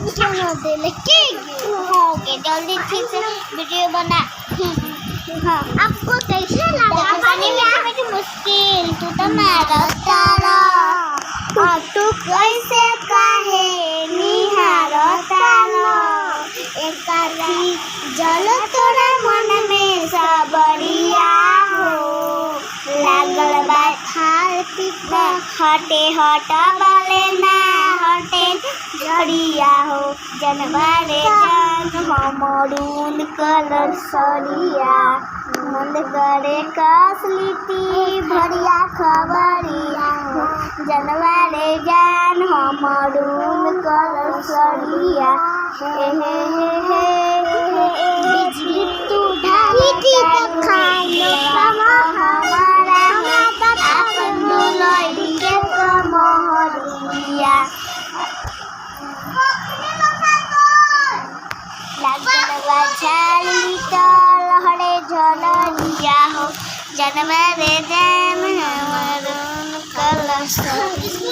क्यों दिल के होगे जल्दी ठीक से वीडियो बना। हाँ आपको कैसे लगा पानी में मुश्किल तू तो मारा तारा और तू कैसे काहे निहारा तारा एक जल तोरा मन में सबरिया हो लागल बा खाल पीपा हटे हटा वाले ना हटे जड़िया हो जनवारे जान हमरून कलर सरिया मन करे कसलिती भरिया खबरिया हो जनवारे जान हमरून कलर सरिया हे हे बिजली तू ढाली तब खालो हमारा अपन दुलई के कमरिया लागल बा झाली तो लहरे झलरिया हो जनवारे जान